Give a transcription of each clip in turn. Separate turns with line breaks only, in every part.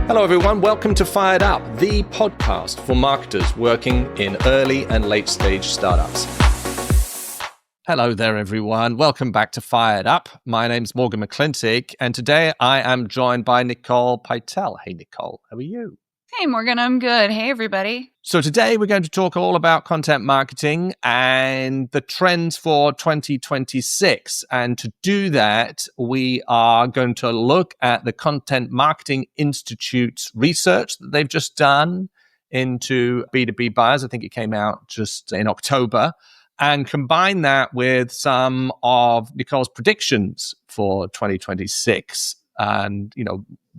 Hello, everyone. Welcome to Fired Up, the podcast for marketers working in early and late stage startups. Hello there, everyone. Welcome back to Fired Up. My name's Morgan McLintic, and today I am joined by Nicole Pytel. Hey, Nicole, how are you?
Hey, Morgan, I'm good. Hey, everybody.
So today we're going to talk all about content marketing and the trends for 2026. And to do that, we are going to look at the Content Marketing Institute's research that they've just done into B2B buyers. I think it came out just in October. And combine that with some of Nicole's predictions for 2026 and,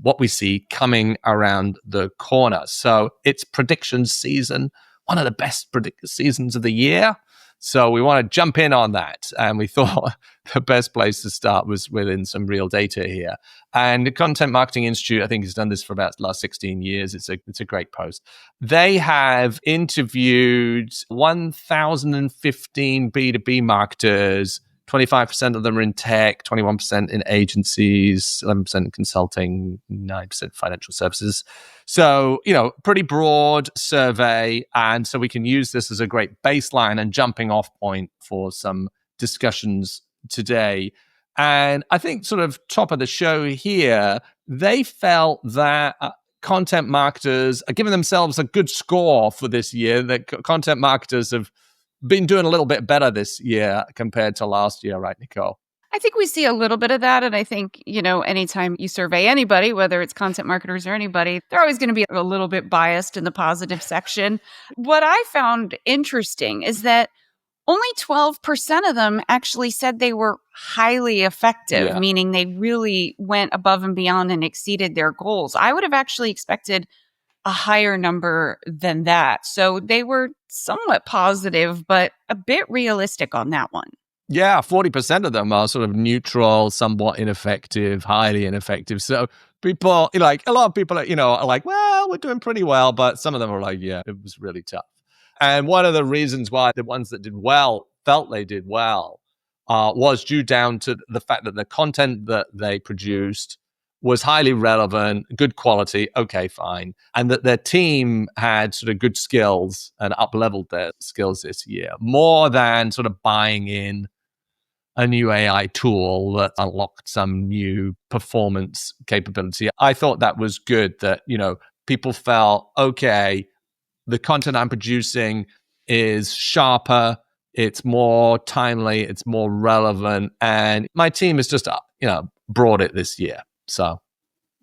what we see coming around the corner. So it's prediction season, one of the best seasons of the year. So we want to jump in on that. And we thought the best place to start was within some real data here. And the Content Marketing Institute, I think, has done this for about the last 16 years. It's a great post. They have interviewed 1,015 B2B marketers. 25% of them are in tech, 21% in agencies, 11% in consulting, 9% financial services. So, pretty broad survey. And so we can use this as a great baseline and jumping off point for some discussions today. And I think sort of top of the show here, they felt that content marketers are giving themselves a good score for this year, that content marketers have been doing a little bit better this year compared to last year, right, Nicole?
I think we see a little bit of that. And I think, anytime you survey anybody, whether it's content marketers or anybody, they're always going to be a little bit biased in the positive section. What I found interesting is that only 12% of them actually said they were highly effective, meaning they really went above and beyond and exceeded their goals. I would have actually expected a higher number than that. So they were somewhat positive, but a bit realistic on that one.
Yeah, 40% of them are sort of neutral, somewhat ineffective, highly ineffective. So people, a lot of people, are like, well, we're doing pretty well. But some of them are like, yeah, it was really tough. And one of the reasons why the ones that did well felt they did well was due down to the fact that the content that they produced was highly relevant, good quality, okay, fine. And that their team had sort of good skills and up-leveled their skills this year, more than sort of buying in a new AI tool that unlocked some new performance capability. I thought that was good that, people felt, okay, the content I'm producing is sharper, it's more timely, it's more relevant, and my team has just, brought it this year. So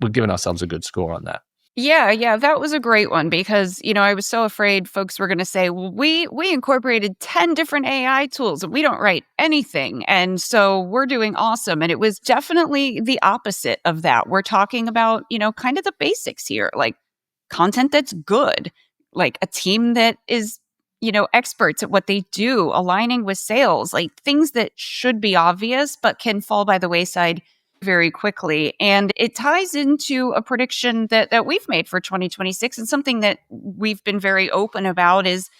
we're giving ourselves a good score on that.
Yeah, that was a great one because, I was so afraid folks were going to say, well, we incorporated 10 different AI tools and we don't write anything. And so we're doing awesome. And it was definitely the opposite of that. We're talking about, kind of the basics here, like content that's good, like a team that is, experts at what they do, aligning with sales, like things that should be obvious, but can fall by the wayside very quickly. And it ties into a prediction that we've made for 2026 and something that we've been very open about is,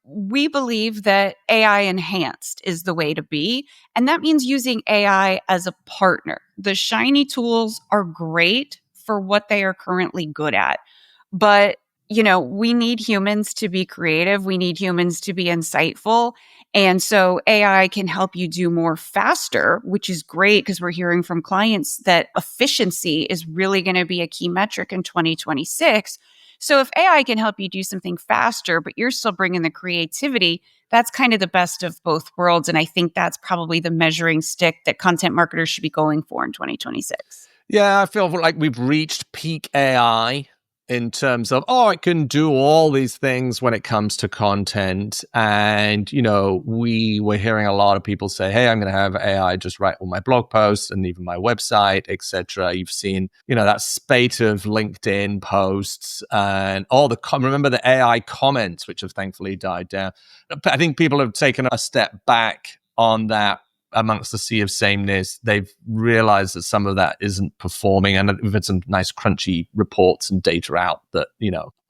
we believe that AI enhanced is the way to be. And that means using AI as a partner. The shiny tools are great for what they are currently good at. But, we need humans to be creative. We need humans to be insightful. And so AI can help you do more faster, which is great because we're hearing from clients that efficiency is really going to be a key metric in 2026. So if AI can help you do something faster, but you're still bringing the creativity, that's kind of the best of both worlds. And I think that's probably the measuring stick that content marketers should be going for in 2026.
Yeah, I feel like we've reached peak AI in terms of, it can do all these things when it comes to content. And, we were hearing a lot of people say, hey, I'm going to have AI just write all my blog posts and even my website, etc. You've seen, that spate of LinkedIn posts and all remember the AI comments, which have thankfully died down. I think people have taken a step back on that amongst the sea of sameness. They've realized that some of that isn't performing, and we've had some nice crunchy reports and data out that,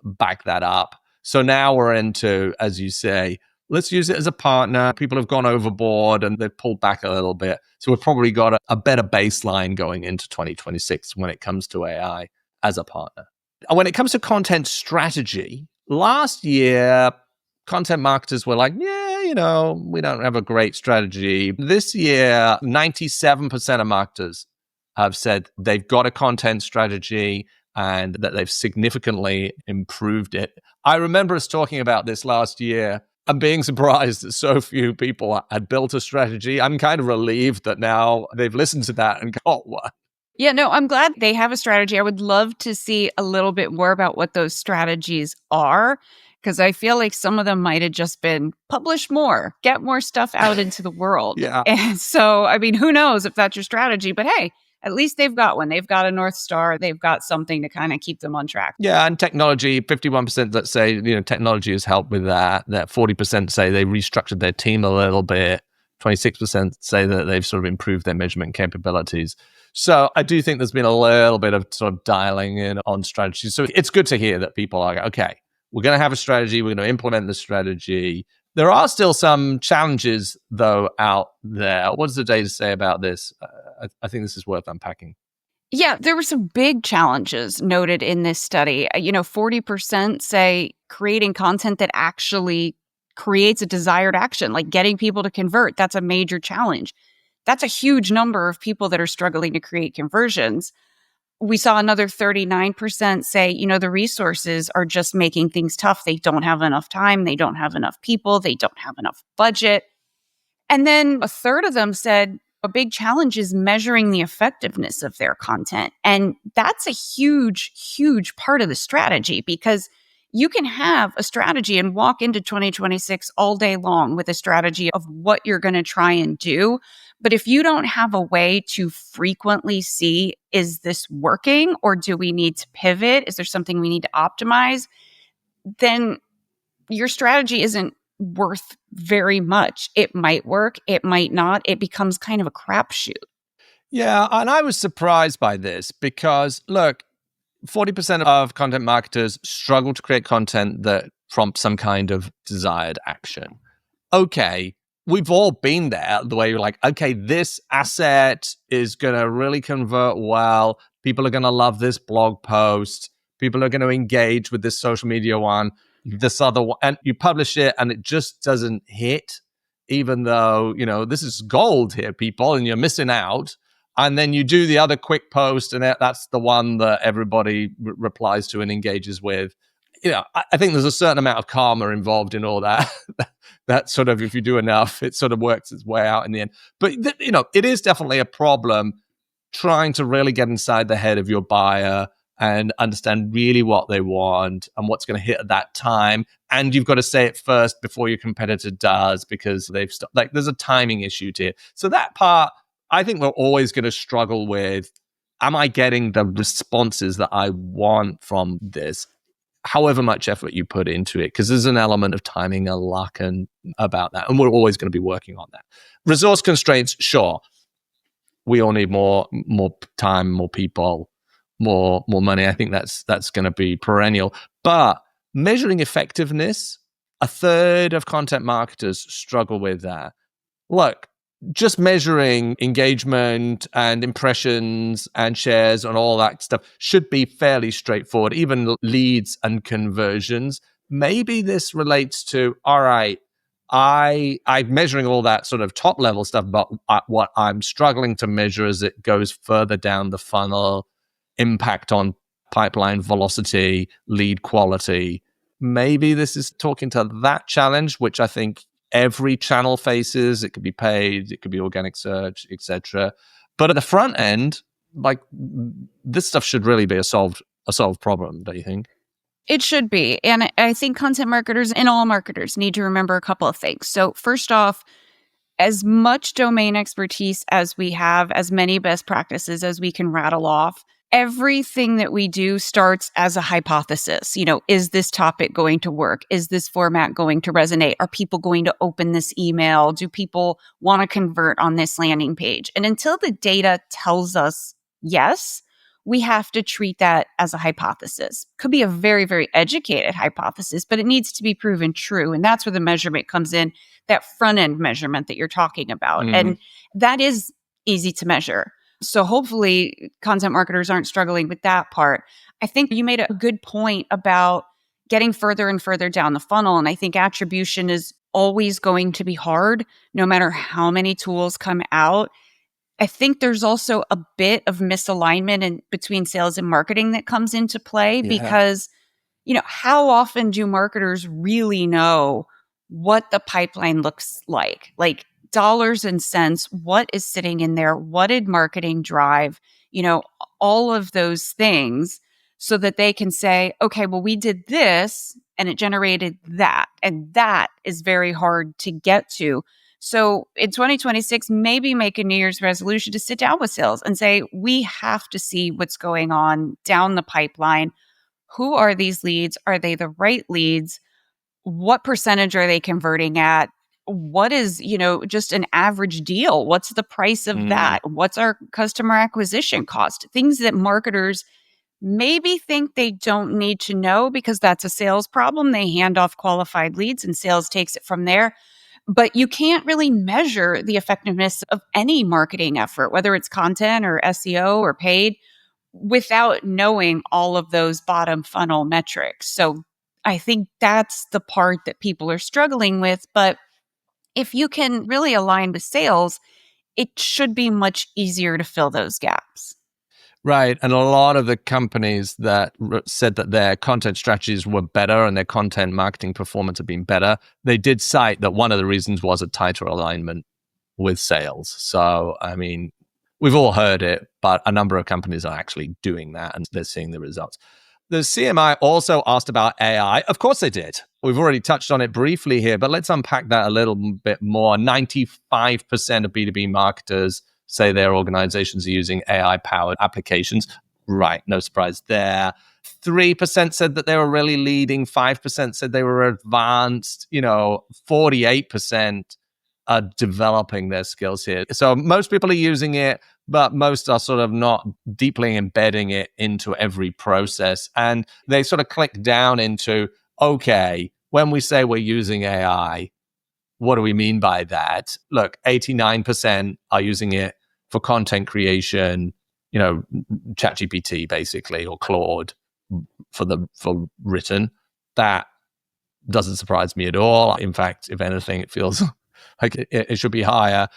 back that up. So now we're into, as you say, let's use it as a partner. People have gone overboard and they've pulled back a little bit. So we've probably got a better baseline going into 2026 when it comes to AI. as a partner. And when it comes to content strategy, last year, content marketers were like, yeah, we don't have a great strategy. This year, 97% of marketers have said they've got a content strategy and that they've significantly improved it. I remember us talking about this last year and being surprised that so few people had built a strategy. I'm kind of relieved that now they've listened to that and got one.
Yeah, no, I'm glad they have a strategy. I would love to see a little bit more about what those strategies are, because I feel like some of them might have just been publish more, get more stuff out into the world.
Yeah.
And so, I mean, who knows if that's your strategy, but hey, at least they've got one. They've got a North Star. They've got something to kind of keep them on track.
Yeah, and technology, 51% that say, technology has helped with that. That 40% say they restructured their team a little bit. 26% say that they've sort of improved their measurement capabilities. So I do think there's been a little bit of sort of dialing in on strategy. So it's good to hear that people are, okay, we're going to have a strategy. We're going to implement the strategy. There are still some challenges, though, out there. What does the data say about this? I think this is worth unpacking.
Yeah, there were some big challenges noted in this study. 40% say creating content that actually creates a desired action, like getting people to convert. That's a major challenge. That's a huge number of people that are struggling to create conversions. We saw another 39% say, the resources are just making things tough. They don't have enough time. They don't have enough people. They don't have enough budget. And then a third of them said a big challenge is measuring the effectiveness of their content. And that's a huge, huge part of the strategy, because you can have a strategy and walk into 2026 all day long with a strategy of what you're going to try and do. But if you don't have a way to frequently see, is this working, or do we need to pivot? Is there something we need to optimize? Then your strategy isn't worth very much. It might work, it might not. It becomes kind of a crapshoot.
Yeah, and I was surprised by this because, look, 40% of content marketers struggle to create content that prompts some kind of desired action. Okay, we've all been there, the way you're like, okay, this asset is going to really convert well. People are going to love this blog post. People are going to engage with this social media one, this other one. And you publish it and it just doesn't hit, even though, this is gold here, people, and you're missing out. And then you do the other quick post, and that's the one that everybody replies to and engages with. I think there's a certain amount of karma involved in all that. That sort of, if you do enough, it sort of works its way out in the end. But, it is definitely a problem trying to really get inside the head of your buyer and understand really what they want and what's going to hit at that time. And you've got to say it first before your competitor does, because they've stopped. There's a timing issue to it. So that part, I think we're always going to struggle with, am I getting the responses that I want from this, however much effort you put into it? Because there's an element of timing and luck and about that. And we're always going to be working on that. Resource constraints, sure. We all need more time, more people, more money. I think that's going to be perennial. But measuring effectiveness, a third of content marketers struggle with that. Look, just measuring engagement and impressions and shares and all that stuff should be fairly straightforward, even leads and conversions. Maybe this relates to, all right, I'm measuring all that sort of top level stuff, but what I'm struggling to measure as it goes further down the funnel, impact on pipeline velocity, lead quality. Maybe this is talking to that challenge, which I think every channel faces. It could be paid, it could be organic search, etc. But at the front end, this stuff should really be a solved problem, don't you think?
It should be. And I think content marketers and all marketers need to remember a couple of things. So first off, as much domain expertise as we have, as many best practices as we can rattle off, everything that we do starts as a hypothesis. Is this topic going to work? Is this format going to resonate? Are people going to open this email? Do people want to convert on this landing page? And until the data tells us yes, we have to treat that as a hypothesis. Could be a very, very educated hypothesis, but it needs to be proven true. And that's where the measurement comes in, that front end measurement that you're talking about.
Mm-hmm.
And that is easy to measure. So hopefully content marketers aren't struggling with that part. I think you made a good point about getting further and further down the funnel. And I think attribution is always going to be hard, no matter how many tools come out. I think there's also a bit of misalignment between sales and marketing that comes into play because, how often do marketers really know what the pipeline looks like? Like dollars and cents, what is sitting in there? What did marketing drive? All of those things so that they can say, okay, well, we did this and it generated that. And that is very hard to get to. So in 2026, maybe make a New Year's resolution to sit down with sales and say, we have to see what's going on down the pipeline. Who are these leads? Are they the right leads? What percentage are they converting at? What is, just an average deal? What's the price of that? What's our customer acquisition cost? Things that marketers maybe think they don't need to know because that's a sales problem. They hand off qualified leads and sales takes it from there. But you can't really measure the effectiveness of any marketing effort, whether it's content or SEO or paid, without knowing all of those bottom funnel metrics. So I think that's the part that people are struggling with. But if you can really align with sales, it should be much easier to fill those gaps.
Right. And a lot of the companies that said that their content strategies were better and their content marketing performance had been better, they did cite that one of the reasons was a tighter alignment with sales. So, I mean, we've all heard it, but a number of companies are actually doing that and they're seeing the results. The CMI also asked about AI. Of course they did. We've already touched on it briefly here, but let's unpack that a little bit more. 95% of B2B marketers say their organizations are using AI-powered applications. Right, no surprise there. 3% said that they were really leading. 5% said they were advanced. 48% are developing their skills here. So most people are using it, but most are sort of not deeply embedding it into every process. And they sort of click down into, okay, when we say we're using AI, what do we mean by that? Look, 89% are using it for content creation, ChatGPT basically, or Claude for written. That doesn't surprise me at all. In fact, if anything, it feels like it should be higher.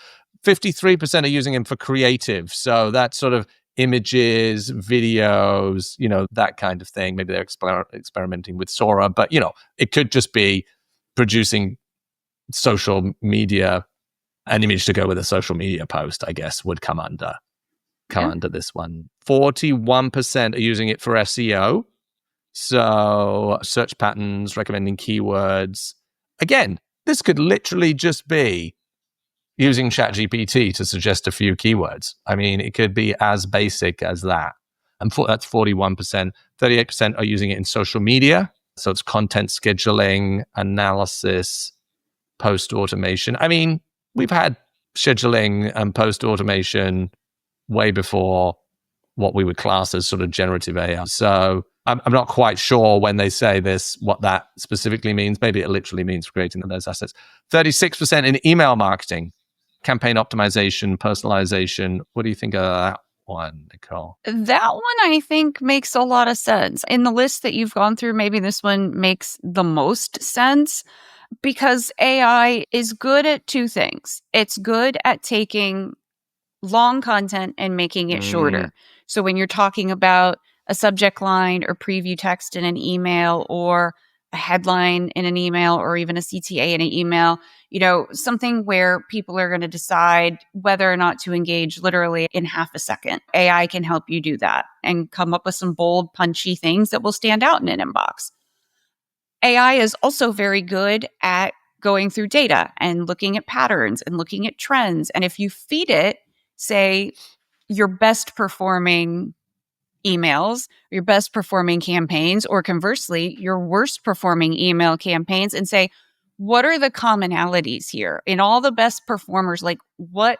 53% are using them for creative. So that's sort of images, videos, that kind of thing. Maybe they're experimenting with Sora, but, it could just be producing social media, an image to go with a social media post, I guess, would come under this one. 41% are using it for SEO. So search patterns, recommending keywords. Again, this could literally just be using ChatGPT to suggest a few keywords. I mean, it could be as basic as that. And that's 41%. 38% are using it in social media. So it's content scheduling, analysis, post automation. I mean, we've had scheduling and post automation way before what we would class as sort of generative AI. So I'm not quite sure when they say this, what that specifically means. Maybe it literally means creating those assets. 36% in email marketing, campaign optimization, personalization. What do you think of that one, Nicole?
That one I think makes a lot of sense. In the list that you've gone through, maybe this one makes the most sense because AI is good at two things. It's good at taking long content and making it shorter. So when you're talking about a subject line or preview text in an email or a headline in an email or even a CTA in an email, something where people are going to decide whether or not to engage literally in half a second. AI can help you do that and come up with some bold, punchy things that will stand out in an inbox. AI is also very good at going through data and looking at patterns and looking at trends. And if you feed it, say, your best performing emails, your best performing campaigns, or conversely, your worst performing email campaigns, and say, what are the commonalities here in all the best performers? Like what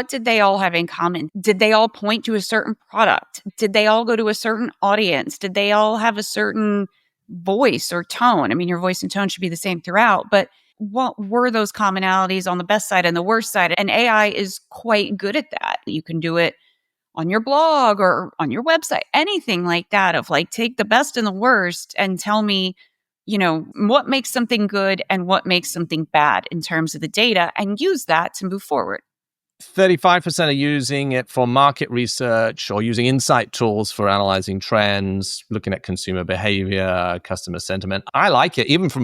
did they all have in common? Did they all point to a certain product? Did they all go to a certain audience? Did they all have a certain voice or tone? I mean, your voice and tone should be the same throughout, but what were those commonalities on the best side and the worst side? And AI is quite good at that. You can do it on your blog or on your website, anything like that, of like, take the best and the worst and tell me, what makes something good and what makes something bad in terms of the data, and use that to move forward.
35% are using it for market research or using insight tools for analyzing trends, looking at consumer behavior, customer sentiment. I like it, even from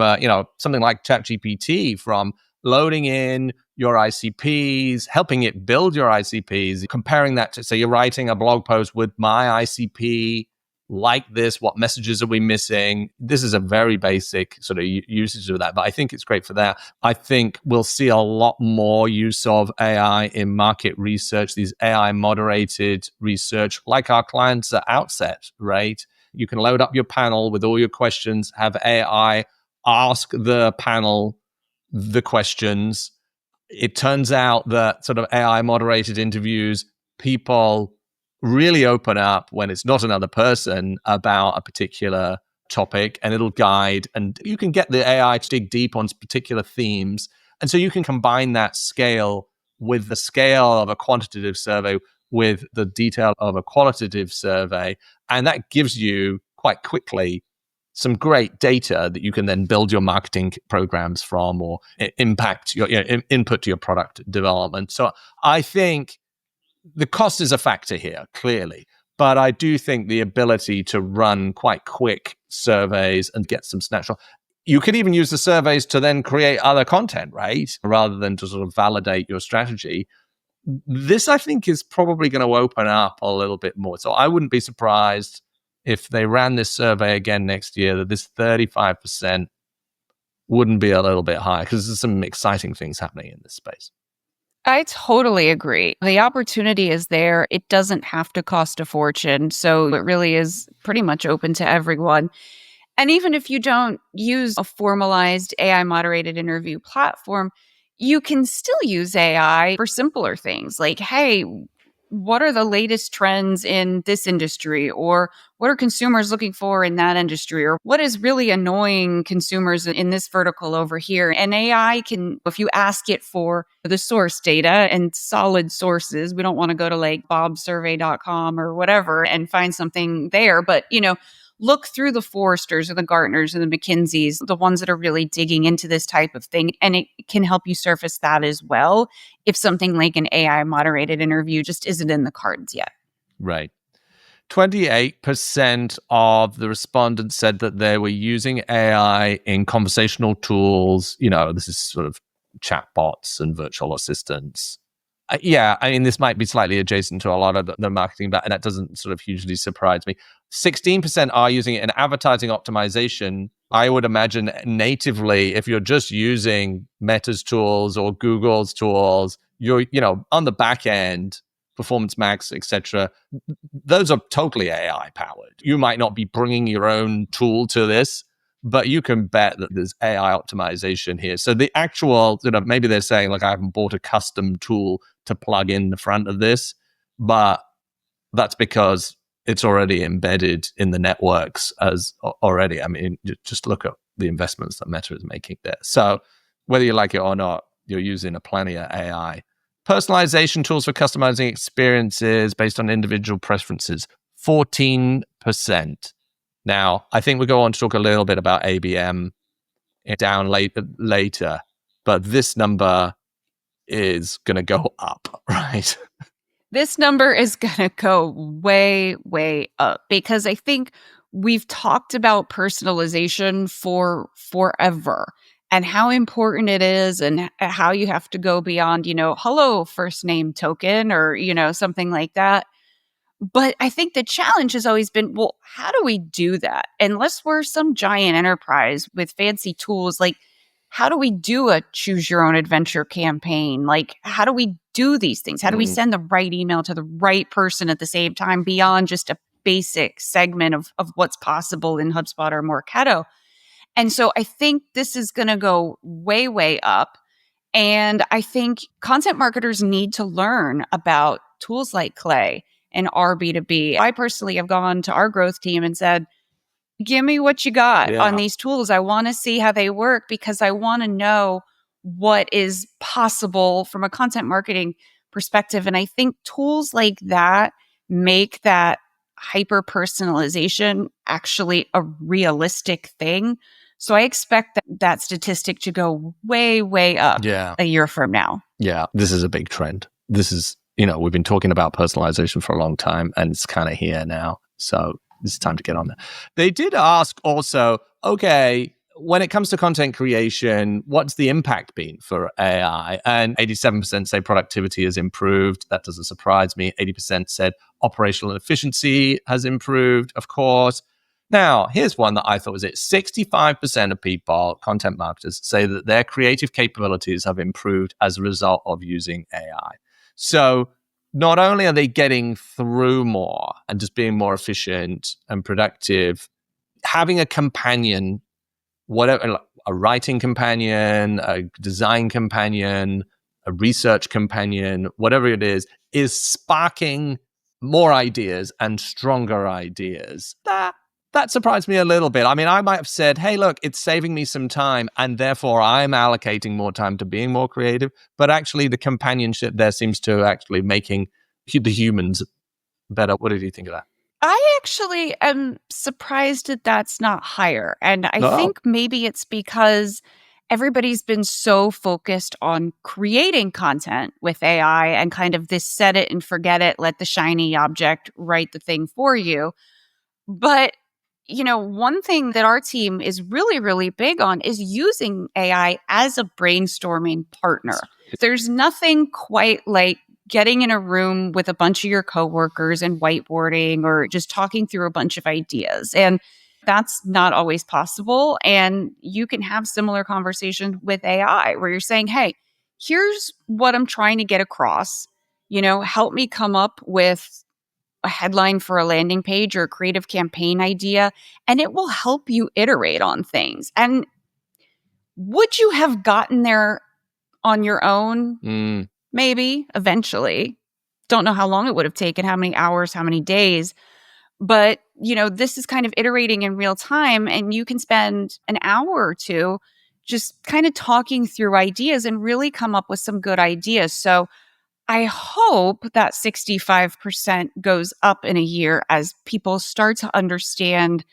something like ChatGPT, from loading in your ICPs, helping it build your ICPs, comparing that to, say, you're writing a blog post with my ICP like this, what messages are we missing? This is a very basic sort of usage of that, but I think it's great for that. I think we'll see a lot more use of AI in market research, these AI moderated research, like our clients at Outset, right? You can load up your panel with all your questions, have AI ask the panel the questions. It turns out that sort of AI moderated interviews, people really open up when it's not another person about a particular topic, and it'll guide, and you can get the AI to dig deep on particular themes. And so you can combine that scale with the scale of a quantitative survey with the detail of a qualitative survey. And that gives you quite quickly some great data that you can then build your marketing programs from, or impact your input to your product development. So I think the cost is a factor here, clearly. But I do think the ability to run quite quick surveys and get some snapshot. You could even use the surveys to then create other content, right? Rather than to sort of validate your strategy. This, I think, is probably going to open up a little bit more. So I wouldn't be surprised if they ran this survey again next year, that this 35% wouldn't be a little bit higher, because there's some exciting things happening in this space.
I totally agree. The opportunity is there. It doesn't have to cost a fortune. So it really is pretty much open to everyone. And even if you don't use a formalized AI moderated interview platform, you can still use AI for simpler things like, hey, what are the latest trends in this industry? Or what are consumers looking for in that industry? Or what is really annoying consumers in this vertical over here? And AI can, if you ask it for the source data and solid sources, we don't want to go to like bobsurvey.com or whatever and find something there. But, look through the Forresters or the Gartners or the McKinseys, the ones that are really digging into this type of thing. And it can help you surface that as well if something like an AI moderated interview just isn't in the cards yet.
Right. 28% of the respondents said that they were using AI in conversational tools. This is sort of chatbots and virtual assistants. This might be slightly adjacent to a lot of the marketing, but that doesn't sort of hugely surprise me. 16% are using it in advertising optimization. I would imagine natively, if you're just using Meta's tools or Google's tools, you're, on the back end, Performance Max, etc., those are totally AI powered. You might not be bringing your own tool to this, but you can bet that there's AI optimization here. So the actual, maybe they're saying, like, I haven't bought a custom tool to plug in the front of this, but that's because it's already embedded in the networks as already. I mean, just look at the investments that Meta is making there. So whether you like it or not, you're using a plenty of AI. Personalization tools for customizing experiences based on individual preferences, 14%. Now, I think we'll go on to talk a little bit about ABM down later, but this number is going to go up, right?
This number is going to go way, way up, because I think we've talked about personalization for forever and how important it is, and how you have to go beyond, hello, first name token, or, something like that. But I think the challenge has always been, well, how do we do that? Unless we're some giant enterprise with fancy tools, like, how do we do a choose your own adventure campaign? Like, how do we do these things? How do we send the right email to the right person at the same time, beyond just a basic segment of what's possible in HubSpot or Marketo? And so I think this is going to go way, way up. And I think content marketers need to learn about tools like Clay and our B2B. I personally have gone to our growth team and said, give me what you got on these tools. I want to see how they work, because I want to know what is possible from a content marketing perspective. And I think tools like that make that hyper personalization actually a realistic thing. So I expect that statistic to go way, way up a year from now.
Yeah, this is a big trend. This is, we've been talking about personalization for a long time, and it's kind of here now. So it's time to get on there. They did ask also, okay, when it comes to content creation, what's the impact been for AI? And 87% say productivity has improved. That doesn't surprise me. 80% said operational efficiency has improved, of course. Now, here's one that I thought was it. 65% of people, content marketers, say that their creative capabilities have improved as a result of using AI. So not only are they getting through more and just being more efficient and productive, having a companion, whatever, a writing companion, a design companion, a research companion, whatever it is sparking more ideas and stronger ideas. That surprised me a little bit. I mean, I might have said, hey, look, it's saving me some time, and therefore I'm allocating more time to being more creative. But actually, the companionship there seems to actually making the humans better. What did you think of that?
I actually am surprised that that's not higher. And I think maybe it's because everybody's been so focused on creating content with AI and kind of this set it and forget it, let the shiny object write the thing for you. But, one thing that our team is really, really big on is using AI as a brainstorming partner. There's nothing quite like getting in a room with a bunch of your coworkers and whiteboarding or just talking through a bunch of ideas. And that's not always possible. And you can have similar conversations with AI where you're saying, hey, here's what I'm trying to get across. Help me come up with a headline for a landing page or a creative campaign idea, and it will help you iterate on things. And would you have gotten there on your own? Maybe eventually. Don't know how long it would have taken, how many hours, how many days. But, this is kind of iterating in real time, and you can spend an hour or two just kind of talking through ideas and really come up with some good ideas. So I hope that 65% goes up in a year as people start to understand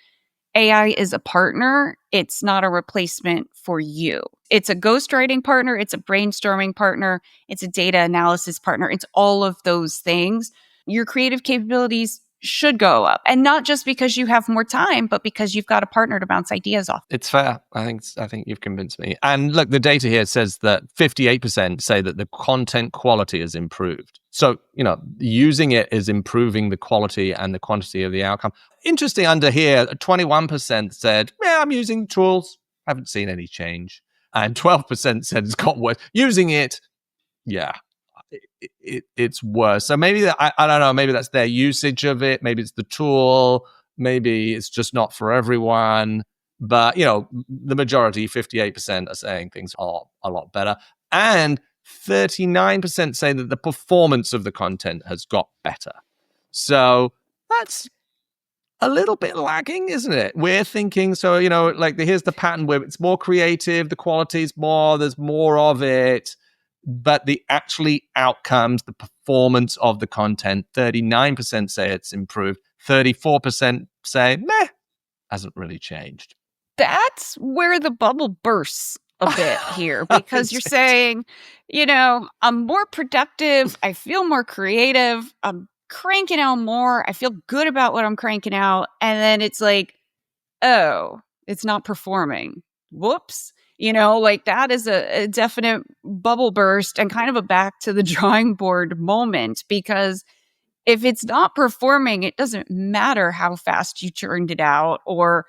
AI is a partner. It's not a replacement for you. It's a ghostwriting partner. It's a brainstorming partner. It's a data analysis partner. It's all of those things. Your creative capabilities should go up. And not just because you have more time, but because you've got a partner to bounce ideas off.
It's fair. I think you've convinced me. And look, the data here says that 58% say that the content quality has improved. So, using it is improving the quality and the quantity of the outcome. Interesting under here, 21% said, yeah, I'm using tools. Haven't seen any change. And 12% said it's got worse. Using it, yeah. It's worse. So maybe I don't know. Maybe that's their usage of it. Maybe it's the tool. Maybe it's just not for everyone. But the majority, 58%, are saying things are a lot better, and 39% say that the performance of the content has got better. So that's a little bit lagging, isn't it? We're thinking, so, here's the pattern where it's more creative, the quality's more, there's more of it. But the actually outcomes, the performance of the content, 39% say it's improved. 34% say, meh, hasn't really changed.
That's where the bubble bursts a bit here, because you're saying, I'm more productive. I feel more creative. I'm cranking out more. I feel good about what I'm cranking out. And then it's like, oh, it's not performing. Whoops. That is a definite bubble burst and kind of a back to the drawing board moment, because if it's not performing, it doesn't matter how fast you churned it out or,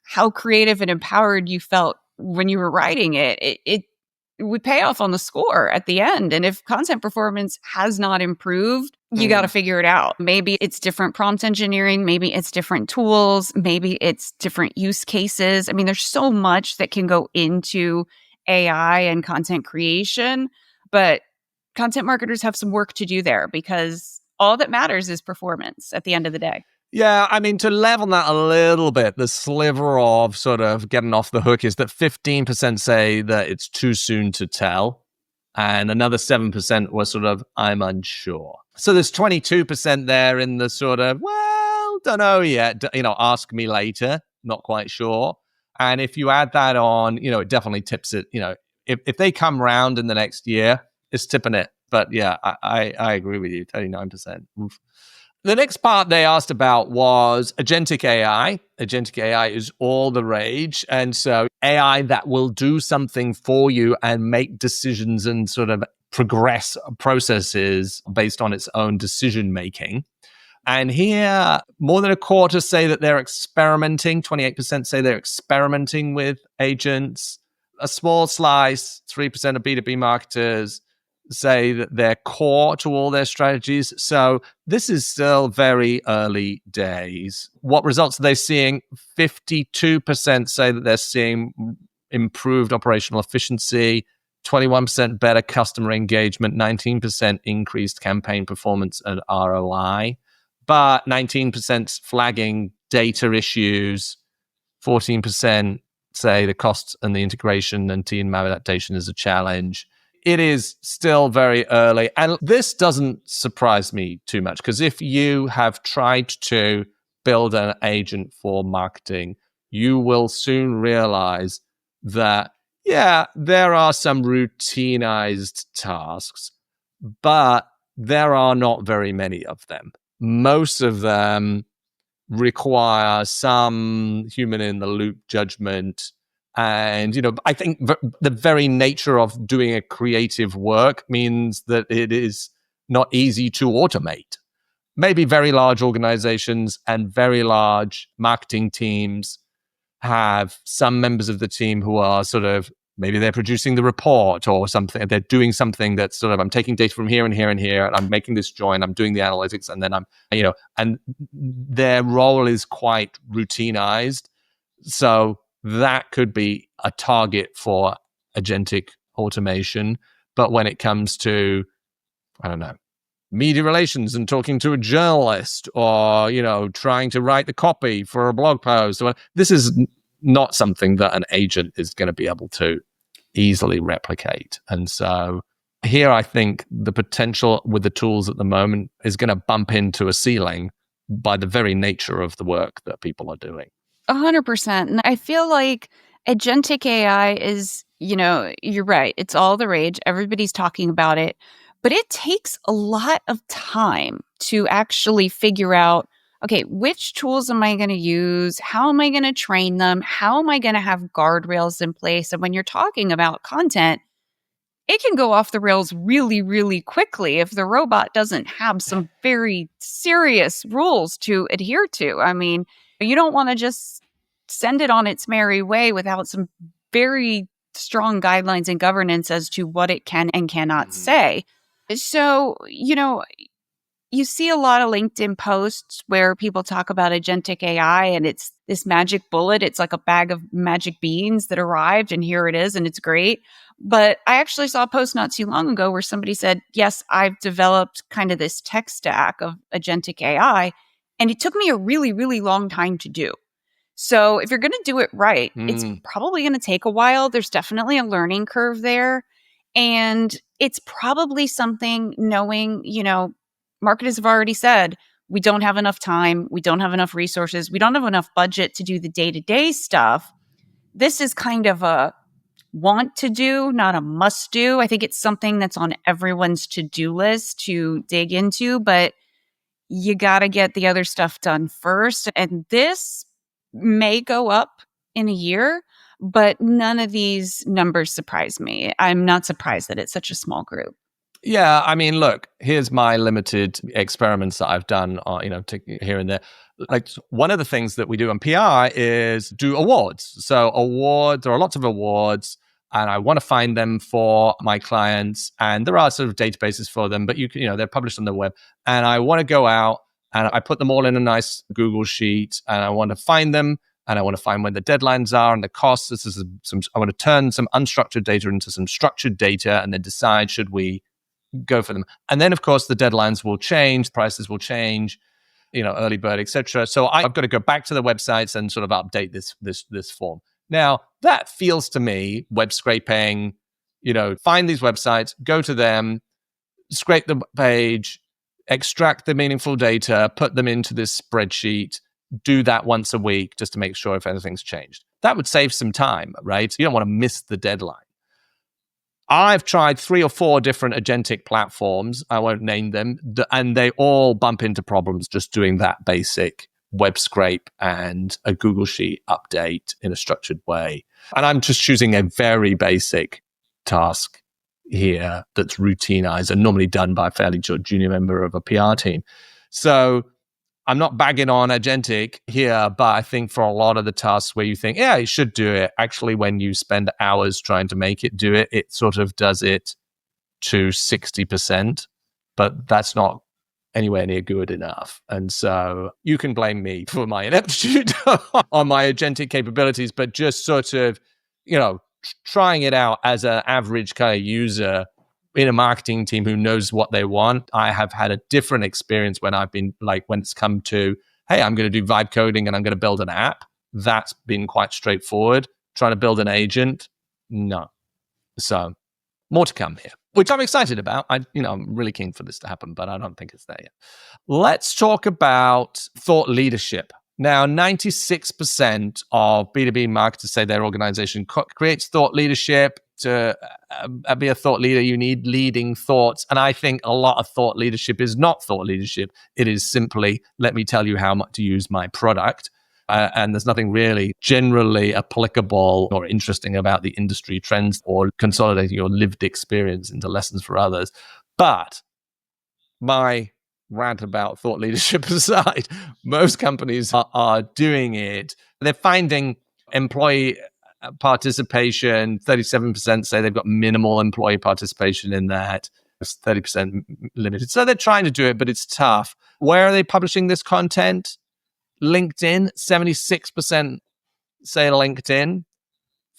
how creative and empowered you felt when you were writing it. It would pay off on the score at the end. And if content performance has not improved, you got to figure it out. Maybe it's different prompt engineering. Maybe it's different tools. Maybe it's different use cases. I mean, there's so much that can go into AI and content creation, but content marketers have some work to do there, because all that matters is performance at the end of the day.
Yeah, I mean, to level that a little bit, the sliver of sort of getting off the hook is that 15% say that it's too soon to tell. And another 7% were sort of, I'm unsure. So there's 22% there in the sort of, well, don't know yet, ask me later, not quite sure. And if you add that on, it definitely tips it. If they come round in the next year, it's tipping it. But yeah, I agree with you, 39%. Oof. The next part they asked about was agentic AI. Agentic AI is all the rage. And so AI that will do something for you and make decisions and sort of progress processes based on its own decision making. And here, more than a quarter say that they're experimenting. 28% say they're experimenting with agents. A small slice, 3% of B2B marketers say that they're core to all their strategies. So this is still very early days. What results are they seeing? 52% say that they're seeing improved operational efficiency, 21% better customer engagement, 19% increased campaign performance and ROI, but 19% flagging data issues, 14% say the costs and the integration and team adaptation is a challenge. It is still very early. And this doesn't surprise me too much, because if you have tried to build an agent for marketing, you will soon realize that, yeah, there are some routinized tasks, but there are not very many of them. Most of them require some human in the loop judgment. And, I think the very nature of doing a creative work means that it is not easy to automate. Maybe very large organizations and very large marketing teams have some members of the team who are sort of, maybe they're producing the report or something. They're doing something that's sort of, I'm taking data from here and here and here, and I'm making this join, I'm doing the analytics, and then and their role is quite routinized. So that could be a target for agentic automation. But when it comes to, I don't know, media relations and talking to a journalist, or, trying to write the copy for a blog post, this is not something that an agent is going to be able to easily replicate. And so here, I think the potential with the tools at the moment is going to bump into a ceiling by the very nature of the work that people are doing.
100%. And I feel like agentic AI is, you're right. It's all the rage. Everybody's talking about it. But it takes a lot of time to actually figure out, okay, which tools am I going to use? How am I going to train them? How am I going to have guardrails in place? And when you're talking about content, it can go off the rails really, really quickly if the robot doesn't have some very serious rules to adhere to. I mean, you don't want to just send it on its merry way without some very strong guidelines and governance as to what it can and cannot say. So, you see a lot of LinkedIn posts where people talk about agentic AI and it's this magic bullet. It's like a bag of magic beans that arrived and here it is and it's great. But I actually saw a post not too long ago where somebody said, yes, I've developed kind of this tech stack of agentic AI, and it took me a really, really long time to do. So if you're going to do it right, it's probably going to take a while. There's definitely a learning curve there. And it's probably something knowing, marketers have already said, we don't have enough time. We don't have enough resources. We don't have enough budget to do the day-to-day stuff. This is kind of a want to do, not a must do. I think it's something that's on everyone's to-do list to dig into, but you got to get the other stuff done first. And this may go up in a year, but none of these numbers surprise me. I'm not surprised that it's such a small group.
Yeah, I mean, look, here's my limited experiments that I've done, here and there. Like, one of the things that we do on PR is do awards. So there are lots of awards, and I want to find them for my clients. And there are sort of databases for them, but they're published on the web. And I want to go out and I put them all in a nice Google sheet, and I want to find them. And I want to find when the deadlines are and the costs. I want to turn some unstructured data into some structured data, and then decide, should we go for them? And then, of course, the deadlines will change, prices will change, early bird, etc. So I've got to go back to the websites and sort of update this form. Now, that feels to me web scraping, Find these websites, go to them, scrape the page, extract the meaningful data, put them into this spreadsheet, do that once a week just to make sure if anything's changed. That would save some time, right? You don't want to miss the deadline. I've tried 3 or 4 different agentic platforms. I won't name them. And they all bump into problems just doing that basic web scrape and a Google Sheet update in a structured way. And I'm just choosing a very basic task here that's routinized and normally done by a fairly junior member of a PR team. So I'm not bagging on agentic here, but I think for a lot of the tasks where you think, yeah, it should do it, actually, when you spend hours trying to make it do it, it sort of does it to 60%, but that's not anywhere near good enough. And so you can blame me for my ineptitude on my agentic capabilities, but just sort of, trying it out as an average kind of user in a marketing team who knows what they want. I have had a different experience when I've been when it's come to, hey, I'm going to do vibe coding and I'm going to build an app. That's been quite straightforward. Trying to build an agent, no. So more to come here, which I'm excited about. I'm really keen for this to happen, but I don't think it's there yet. Let's talk about thought leadership. Now, 96% of B2B marketers say their organization creates thought leadership. To be a thought leader, you need leading thoughts. And I think a lot of thought leadership is not thought leadership. It is simply, let me tell you how much to use my product. And there's nothing really generally applicable or interesting about the industry trends or consolidating your lived experience into lessons for others. But my rant about thought leadership aside, most companies are doing it. They're finding employee participation. 37% say they've got minimal employee participation in that. 30% limited. So they're trying to do it, but it's tough. Where are they publishing this content? LinkedIn. 76% say LinkedIn.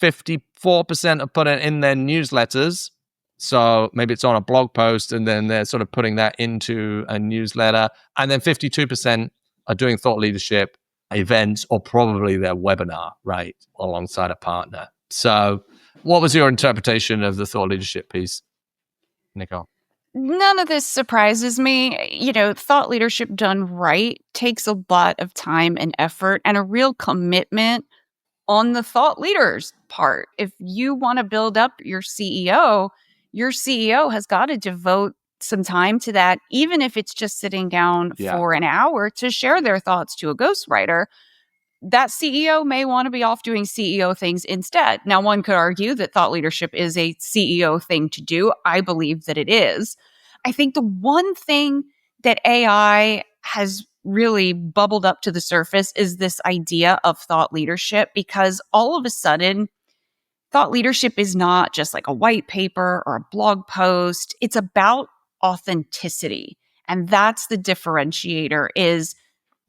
54% have put it in their newsletters. So maybe it's on a blog post and then they're sort of putting that into a newsletter. And then 52% are doing thought leadership events or probably their webinar, right, alongside a partner. So what was your interpretation of the thought leadership piece, Nicole?
None of this surprises me. Thought leadership done right takes a lot of time and effort and a real commitment on the thought leader's part. If you want to build up your CEO has got to devote some time to that, even if it's just sitting down for an hour to share their thoughts to a ghostwriter. That CEO may want to be off doing CEO things instead. Now, one could argue that thought leadership is a CEO thing to do. I believe that it is. I think the one thing that AI has really bubbled up to the surface is this idea of thought leadership, because all of a sudden, thought leadership is not just like a white paper or a blog post. It's about authenticity. And that's the differentiator is,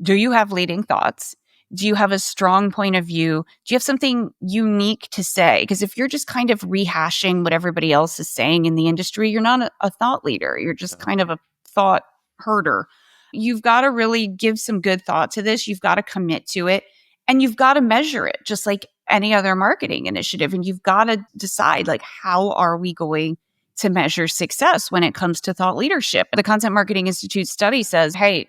do you have leading thoughts? Do you have a strong point of view? Do you have something unique to say? Because if you're just kind of rehashing what everybody else is saying in the industry, you're not a thought leader. You're just kind of a thought herder. You've got to really give some good thought to this. You've got to commit to it. And you've got to measure it just like any other marketing initiative. And you've got to decide, how are we going to measure success when it comes to thought leadership? The Content Marketing Institute study says, hey,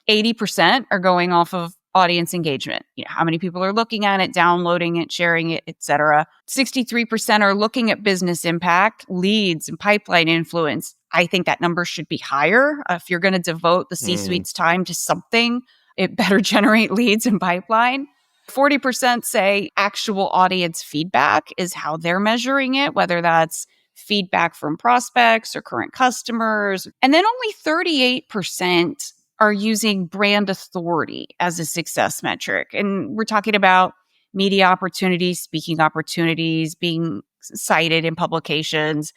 80% are going off of audience engagement. How many people are looking at it, downloading it, sharing it, etc. 63% are looking at business impact, leads, and pipeline influence. I think that number should be higher. If you're going to devote the C-suite's time to something, it better generate leads and pipeline. 40% say actual audience feedback is how they're measuring it, whether that's feedback from prospects or current customers. And then only 38% are using brand authority as a success metric. And we're talking about media opportunities, speaking opportunities, being cited in publications.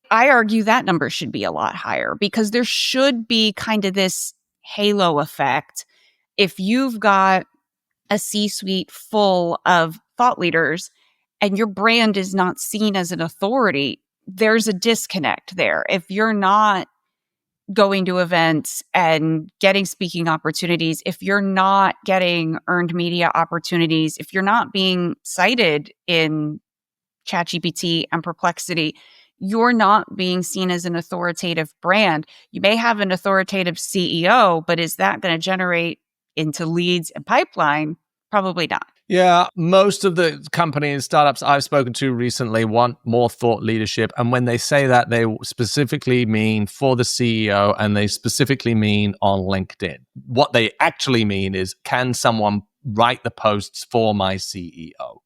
I argue that number should be a lot higher because there should be kind of this halo effect. If you've got a C-suite full of thought leaders and your brand is not seen as an authority, there's a disconnect there. If you're not going to events and getting speaking opportunities, if you're not getting earned media opportunities, if you're not being cited in ChatGPT and Perplexity, you're not being seen as an authoritative brand. You may have an authoritative CEO, but is that going to generate into leads and pipeline? Probably not.
Yeah, most of the companies, startups I've spoken to recently want more thought leadership. And when they say that, they specifically mean for the CEO and they specifically mean on LinkedIn. What they actually mean is, can someone write the posts for my CEO?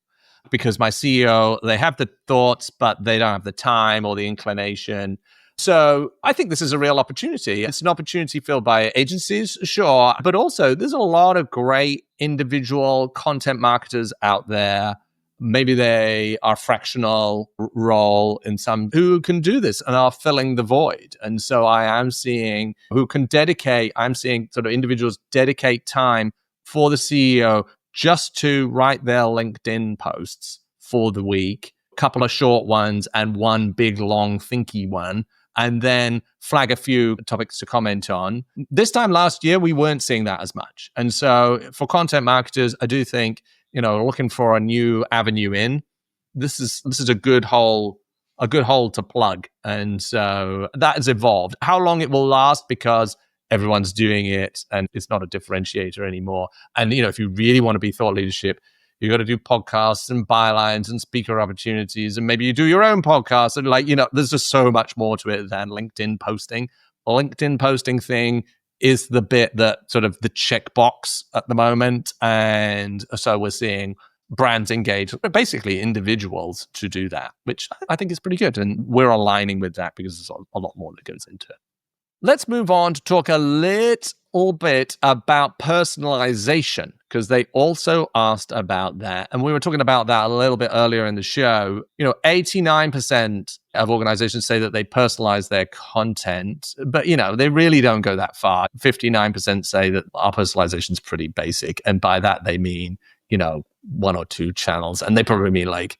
Because my CEO, they have the thoughts, but they don't have the time or the inclination. So I think this is a real opportunity. It's an opportunity filled by agencies, sure, but also there's a lot of great individual content marketers out there. Maybe they are fractional role in some who can do this and are filling the void. And so I am seeing I'm seeing sort of individuals dedicate time for the CEO just to write their LinkedIn posts for the week, a couple of short ones and one big, long, thinky one, and then flag a few topics to comment on. This time last year, we weren't seeing that as much. And so for content marketers, I do think, looking for a new avenue in, this is a good hole to plug. And so that has evolved. How long it will last, because everyone's doing it and it's not a differentiator anymore. And, if you really want to be thought leadership, you got to do podcasts and bylines and speaker opportunities. And maybe you do your own podcast. And there's just so much more to it than LinkedIn posting. The LinkedIn posting thing is the bit that sort of the checkbox at the moment. And so we're seeing brands engage, basically individuals, to do that, which I think is pretty good. And we're aligning with that because there's a lot more that goes into it. Let's move on to talk a little bit about personalization, because they also asked about that. And we were talking about that a little bit earlier in the show. 89% of organizations say that they personalize their content, but, they really don't go that far. 59% say that our personalization is pretty basic. And by that, they mean, one or two channels. And they probably mean like,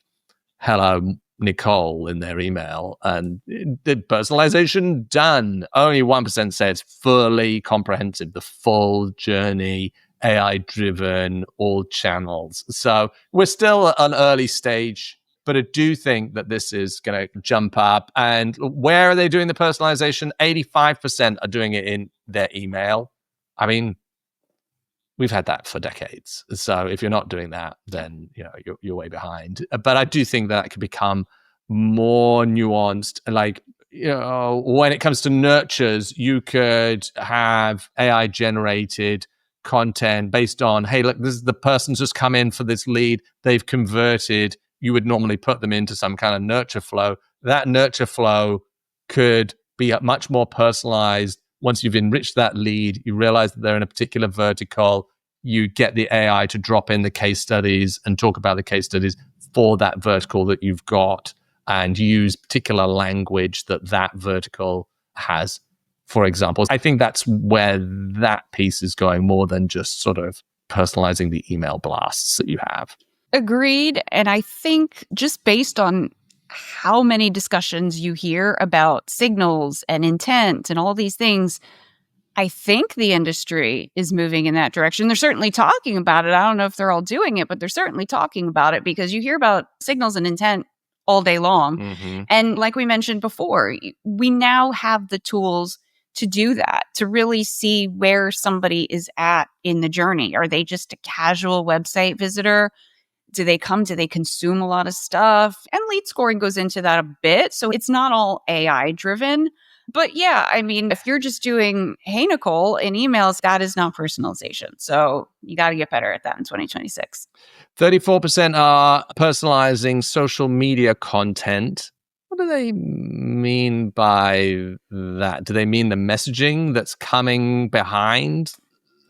hello, Nicole, in their email, and the personalization done. Only 1% say it's fully comprehensive, the full journey, AI driven, all channels. So we're still at an early stage, but I do think that this is going to jump up. And where are they doing the personalization? 85% are doing it in their email. I mean, we've had that for decades. So if you're not doing that, then you're way behind. But I do think that could become more nuanced. Like, when it comes to nurtures, you could have AI generated content based on, hey, look, this is the person's just come in for this lead. They've converted. You would normally put them into some kind of nurture flow. That nurture flow could be much more personalized. Once you've enriched that lead, you realize that they're in a particular vertical, you get the AI to drop in the case studies and talk about the case studies for that vertical that you've got, and use particular language that vertical has, for example. I think that's where that piece is going, more than just sort of personalizing the email blasts that you have.
Agreed. And I think just based on how many discussions you hear about signals and intent and all these things, I think the industry is moving in that direction. They're certainly talking about it. I don't know if they're all doing it, but they're certainly talking about it, because you hear about signals and intent all day long. Mm-hmm. And like we mentioned before, we now have the tools to do that, to really see where somebody is at in the journey. Are they just a casual website visitor? Do they consume a lot of stuff? And lead scoring goes into that a bit. So it's not all AI driven. But yeah, I mean, if you're just doing, hey, Nicole, in emails, that is not personalization. So you got to get better at that in 2026.
34% are personalizing social media content. What do they mean by that? Do they mean the messaging that's coming behind,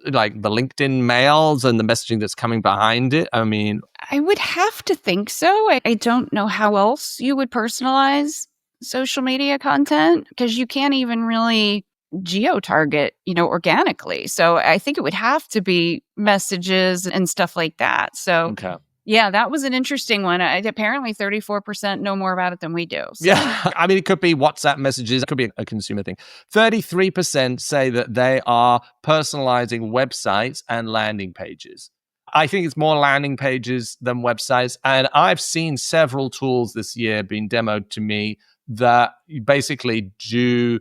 like the LinkedIn mails and the messaging that's coming behind it? I mean,
I would have to think so. I don't know how else you would personalize social media content, because you can't even really geo-target, organically. So I think it would have to be messages and stuff like that. So
okay.
Yeah, that was an interesting one. Apparently 34% know more about it than we do. So.
Yeah, I mean, it could be WhatsApp messages. It could be a consumer thing. 33% say that they are personalizing websites and landing pages. I think it's more landing pages than websites. And I've seen several tools this year being demoed to me that basically do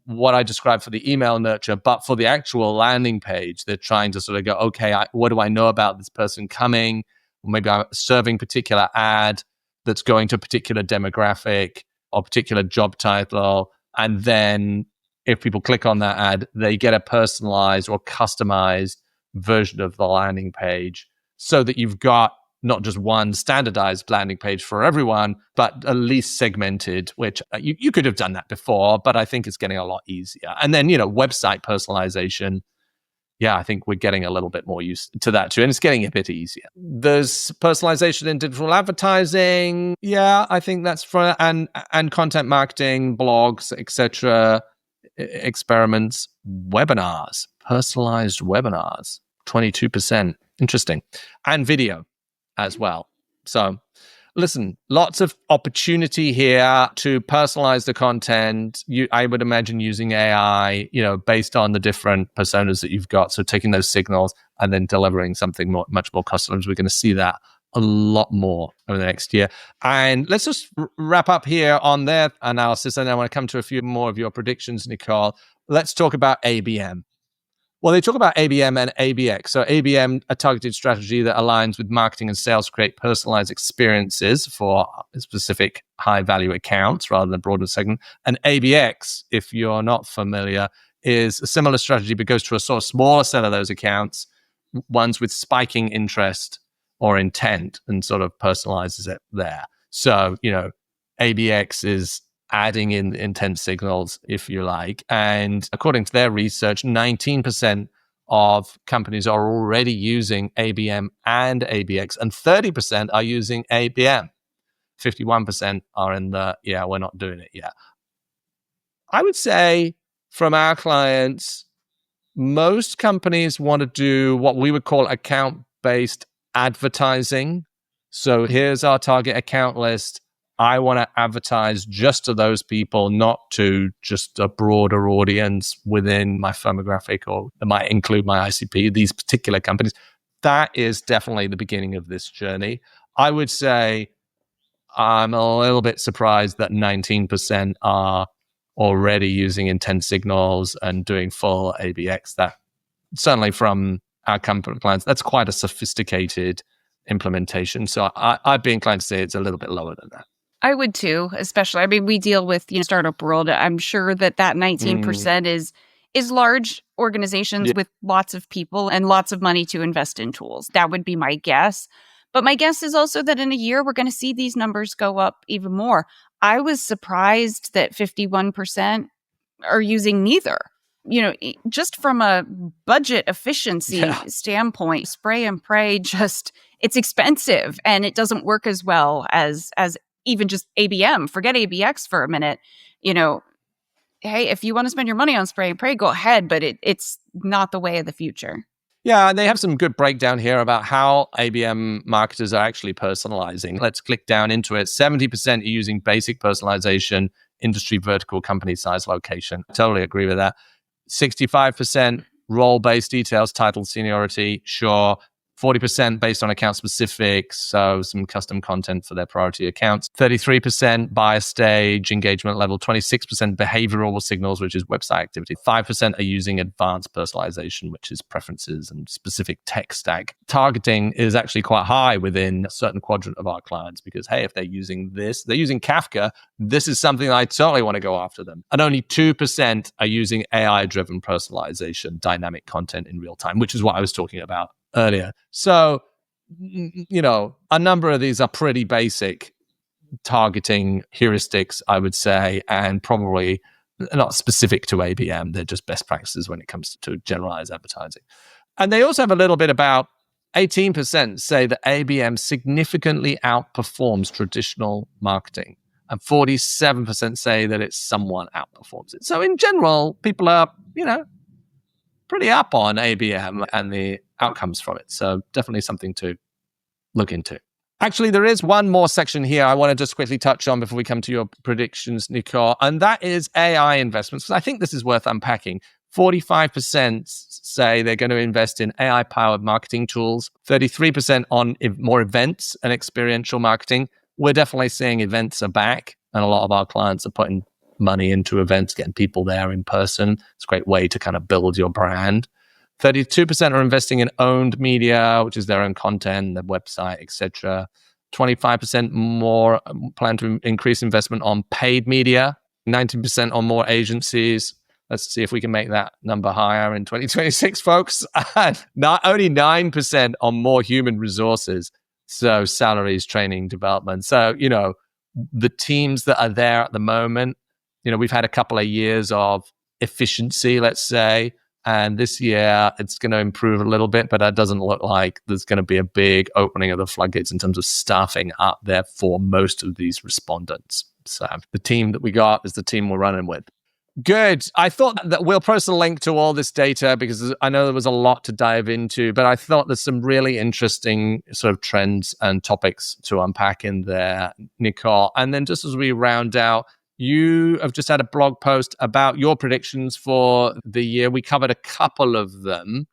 what I described for the email nurture, but for the actual landing page. They're trying to sort of go, okay, what do I know about this person coming? Maybe I'm serving particular ad that's going to a particular demographic or particular job title. And then if people click on that ad, they get a personalized or customized version of the landing page so that you've got not just one standardized landing page for everyone, but at least segmented, which you could have done that before, but I think it's getting a lot easier. And then, website personalization. Yeah, I think we're getting a little bit more used to that too. And it's getting a bit easier. There's personalization in digital advertising. Yeah, I think that's for, and content marketing, blogs, etc. Experiments, webinars, personalized webinars, 22%. Interesting. And video as well. So listen, lots of opportunity here to personalize the content. I would imagine using AI, based on the different personas that you've got. So taking those signals and then delivering something much more customized. We're going to see that a lot more over the next year. And let's just wrap up here on their analysis. And I want to come to a few more of your predictions, Nicole. Let's talk about ABM. Well, they talk about ABM and ABX. So ABM, a targeted strategy that aligns with marketing and sales to create personalized experiences for specific high-value accounts rather than broader segment. And ABX, if you're not familiar, is a similar strategy but goes to a sort of smaller set of those accounts, ones with spiking interest or intent, and sort of personalizes it there. So, ABX is adding in intent signals, if you like. And according to their research, 19% of companies are already using ABM and ABX, and 30% are using ABM. 51% are in the, we're not doing it yet. I would say from our clients, most companies want to do what we would call account-based advertising. So here's our target account list. I want to advertise just to those people, not to just a broader audience within my firmographic, or it might include my ICP, these particular companies. That is definitely the beginning of this journey. I would say I'm a little bit surprised that 19% are already using intent signals and doing full ABX. That certainly from our company clients, that's quite a sophisticated implementation. So I'd be inclined to say it's a little bit lower than that.
I would too, especially. We deal with startup world. I'm sure that 19% is large organizations with lots of people and lots of money to invest in tools. That would be my guess. But my guess is also that in a year, we're going to see these numbers go up even more. I was surprised that 51% are using neither. Just from a budget efficiency standpoint, spray and pray, it's expensive and it doesn't work as well as even just ABM. Forget ABX for a minute. Hey, if you want to spend your money on spray and pray, go ahead, but it's not the way of the future.
Yeah, and they have some good breakdown here about how ABM marketers are actually personalizing. Let's click down into it. 70% are using basic personalization, industry vertical, company size, location. Totally agree with that. 65% role-based details, title, seniority, sure. 40% based on account specifics, so some custom content for their priority accounts. 33% buyer stage, engagement level. 26% behavioral signals, which is website activity. 5% are using advanced personalization, which is preferences and specific tech stack. Targeting is actually quite high within a certain quadrant of our clients because, hey, if they're using this, they're using Kafka, this is something I totally want to go after them. And only 2% are using AI-driven personalization, dynamic content in real time, which is what I was talking about earlier. So, a number of these are pretty basic targeting heuristics, I would say, and probably not specific to ABM. They're just best practices when it comes to generalized advertising. And they also have a little bit about 18% say that ABM significantly outperforms traditional marketing. And 47% say that it somewhat outperforms it. So in general, people are, pretty up on ABM and the outcomes from it. So definitely something to look into. Actually, there is one more section here I want to just quickly touch on before we come to your predictions, Nicole, and that is AI investments. I think this is worth unpacking. 45% say they're going to invest in AI-powered marketing tools, 33% on more events and experiential marketing. We're definitely seeing events are back, and a lot of our clients are putting money into events, getting people there in person. It's a great way to kind of build your brand. 32% are investing in owned media, which is their own content, their website, etc. 25% more plan to increase investment on paid media. 19% on more agencies. Let's see if we can make that number higher in 2026, folks. And not only 9% on more human resources. So salaries, training, development. So, the teams that are there at the moment, we've had a couple of years of efficiency, let's say. And this year, it's going to improve a little bit, but that doesn't look like there's going to be a big opening of the floodgates in terms of staffing up there for most of these respondents. So the team that we got is the team we're running with. Good. I thought that we'll post a link to all this data because I know there was a lot to dive into, but I thought there's some really interesting sort of trends and topics to unpack in there, Nicole. And then just as we round out, you have just had a blog post about your predictions for the year. We covered a couple of them.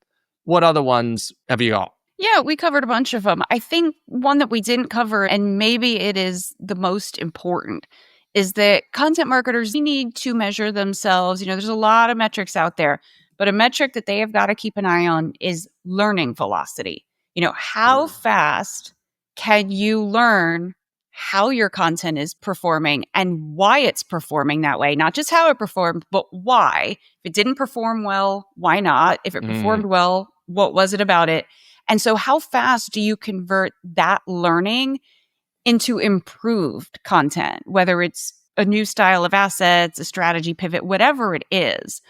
What other ones have you got?
Yeah, we covered a bunch of them. I think one that we didn't cover, and maybe it is the most important, is that content marketers need to measure themselves. There's a lot of metrics out there, but a metric that they have got to keep an eye on is learning velocity. How fast can you learn how your content is performing and why it's performing that way? Not just how it performed, but why. If it didn't perform well, why not? If it performed well, what was it about it? And so how fast do you convert that learning into improved content, whether it's a new style of assets, a strategy pivot, whatever it is?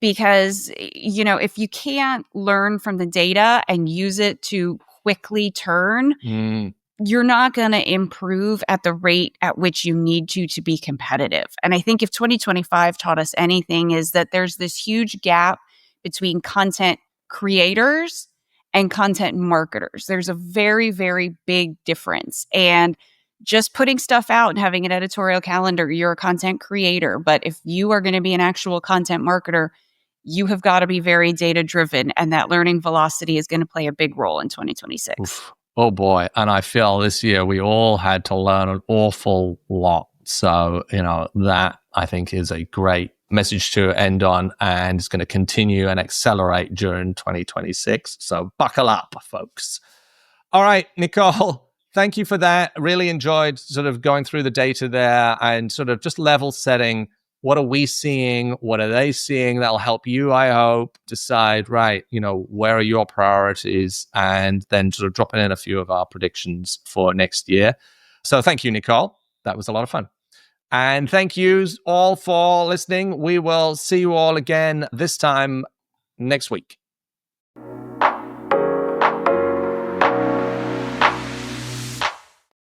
Because, if you can't learn from the data and use it to quickly turn, you're not going to improve at the rate at which you need to be competitive. And I think if 2025 taught us anything, is that there's this huge gap between content creators and content marketers. There's a very, very big difference. And just putting stuff out and having an editorial calendar, you're a content creator. But if you are going to be an actual content marketer, you have got to be very data driven. And that learning velocity is going to play a big role in 2026.
Oof. Oh boy. And I feel this year we all had to learn an awful lot. So, that I think is a great message to end on, and it's going to continue and accelerate during 2026. So buckle up, folks. All right, Nicole, thank you for that. Really enjoyed sort of going through the data there and sort of just level setting. What are we seeing? What are they seeing? That'll help you, I hope, decide, right, where are your priorities? And then sort of dropping in a few of our predictions for next year. So thank you, Nicole. That was a lot of fun. And thank you all for listening. We will see you all again this time next week.